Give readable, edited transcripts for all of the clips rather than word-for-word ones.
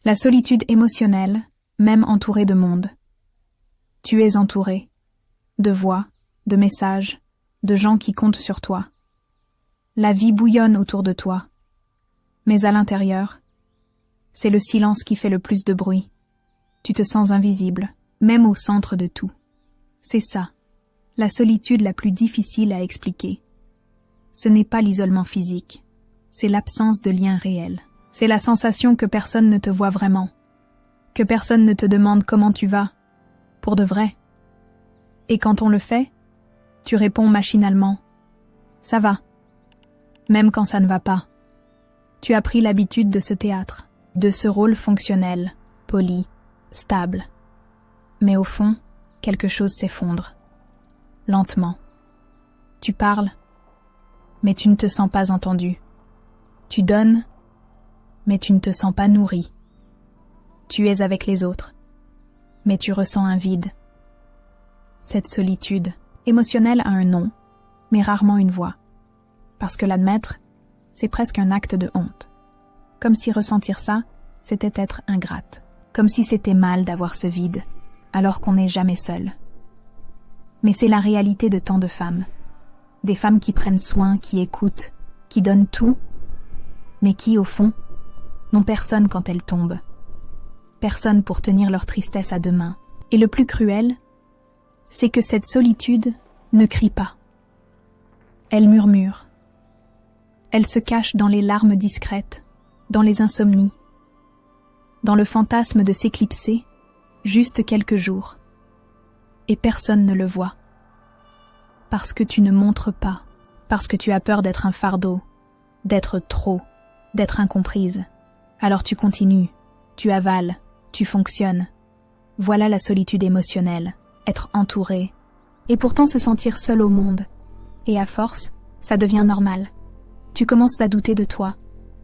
La solitude émotionnelle, même entourée de monde. Tu es entouré de voix, de messages, de gens qui comptent sur toi. La vie bouillonne autour de toi. Mais à l'intérieur, c'est le silence qui fait le plus de bruit. Tu te sens invisible, même au centre de tout. C'est ça, la solitude la plus difficile à expliquer. Ce n'est pas l'isolement physique, c'est l'absence de lien réel. C'est la sensation que personne ne te voit vraiment, que personne ne te demande comment tu vas, pour de vrai. Et quand on le fait, tu réponds machinalement « ça va », même quand ça ne va pas. Tu as pris l'habitude de ce théâtre, de ce rôle fonctionnel, poli, stable. Mais au fond, quelque chose s'effondre. Lentement. Tu parles, mais tu ne te sens pas entendu. Tu donnes, mais tu ne te sens pas nourri. Tu es avec les autres, mais tu ressens un vide. Cette solitude émotionnelle a un nom, mais rarement une voix. Parce que l'admettre, c'est presque un acte de honte. Comme si ressentir ça, c'était être ingrate. Comme si c'était mal d'avoir ce vide, alors qu'on n'est jamais seul. Mais c'est la réalité de tant de femmes. Des femmes qui prennent soin, qui écoutent, qui donnent tout, mais qui, au fond, n'ont personne quand elles tombent. Personne pour tenir leur tristesse à deux mains. Et le plus cruel, c'est que cette solitude ne crie pas. Elle murmure. Elle se cache dans les larmes discrètes, dans les insomnies, dans le fantasme de s'éclipser, juste quelques jours. Et personne ne le voit. Parce que tu ne montres pas, parce que tu as peur d'être un fardeau, d'être trop, d'être incomprise. Alors tu continues, tu avales, tu fonctionnes. Voilà la solitude émotionnelle, être entouré, et pourtant se sentir seul au monde. Et à force, ça devient normal. Tu commences à douter de toi,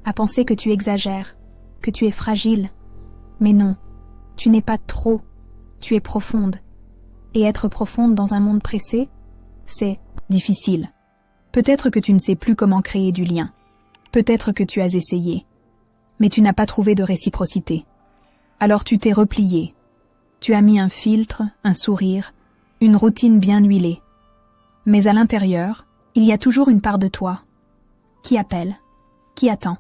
à penser que tu exagères, que tu es fragile. Mais non, tu n'es pas trop, tu es profonde. Et être profonde dans un monde pressé, c'est difficile. Peut-être que tu ne sais plus comment créer du lien. Peut-être que tu as essayé. Mais tu n'as pas trouvé de réciprocité. Alors tu t'es replié. Tu as mis un filtre, un sourire, une routine bien huilée. Mais à l'intérieur, il y a toujours une part de toi qui appelle, qui attend,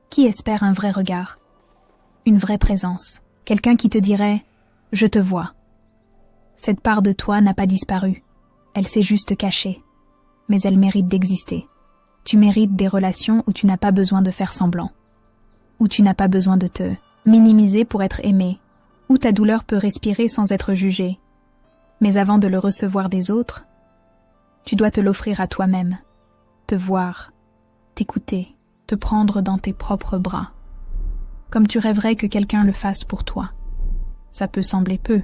qui espère un vrai regard, une vraie présence, quelqu'un qui te dirait « je te vois ». Cette part de toi n'a pas disparu, elle s'est juste cachée, mais elle mérite d'exister. Tu mérites des relations où tu n'as pas besoin de faire semblant, où tu n'as pas besoin de te minimiser pour être aimé, où ta douleur peut respirer sans être jugée. Mais avant de le recevoir des autres, tu dois te l'offrir à toi-même, te voir, t'écouter, te prendre dans tes propres bras, comme tu rêverais que quelqu'un le fasse pour toi. Ça peut sembler peu,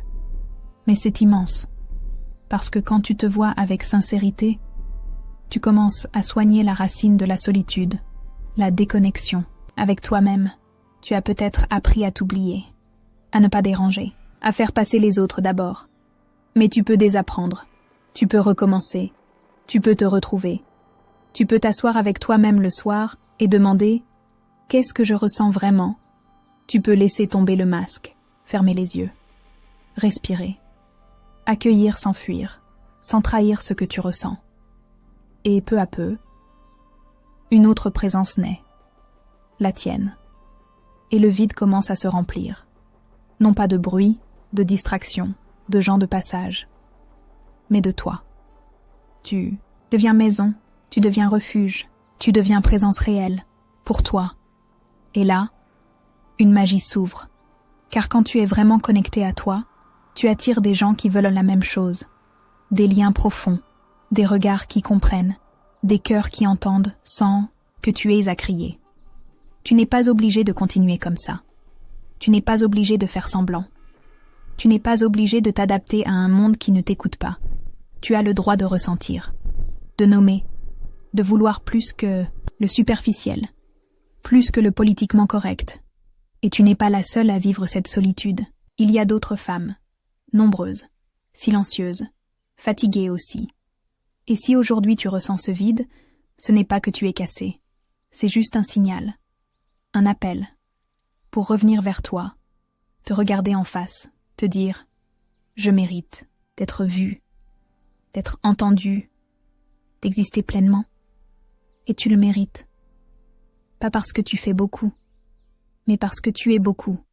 mais c'est immense, parce que quand tu te vois avec sincérité, tu commences à soigner la racine de la solitude, la déconnexion. Avec toi-même, tu as peut-être appris à t'oublier, à ne pas déranger, à faire passer les autres d'abord. Mais tu peux désapprendre, tu peux recommencer, tu peux te retrouver. Tu peux t'asseoir avec toi-même le soir et demander « Qu'est-ce que je ressens vraiment ?» Tu peux laisser tomber le masque, fermer les yeux, respirer, accueillir sans fuir, sans trahir ce que tu ressens. Et peu à peu, une autre présence naît, la tienne, et le vide commence à se remplir. Non pas de bruit, de distraction, de gens de passage, mais de toi. Tu deviens maison, tu deviens refuge, tu deviens présence réelle, pour toi. Et là, une magie s'ouvre, car quand tu es vraiment connecté à toi, tu attires des gens qui veulent la même chose, des liens profonds, des regards qui comprennent, des cœurs qui entendent sans que tu aies à crier. Tu n'es pas obligé de continuer comme ça. Tu n'es pas obligé de faire semblant. Tu n'es pas obligé de t'adapter à un monde qui ne t'écoute pas. Tu as le droit de ressentir, de nommer, de vouloir plus que le superficiel, plus que le politiquement correct. Et tu n'es pas la seule à vivre cette solitude. Il y a d'autres femmes, nombreuses, silencieuses, fatiguées aussi. Et si aujourd'hui tu ressens ce vide, ce n'est pas que tu es cassé. C'est juste un signal, un appel, pour revenir vers toi, te regarder en face, te dire « Je mérite d'être vu, d'être entendu, d'exister pleinement. » Et tu le mérites. Pas parce que tu fais beaucoup, mais parce que tu es beaucoup.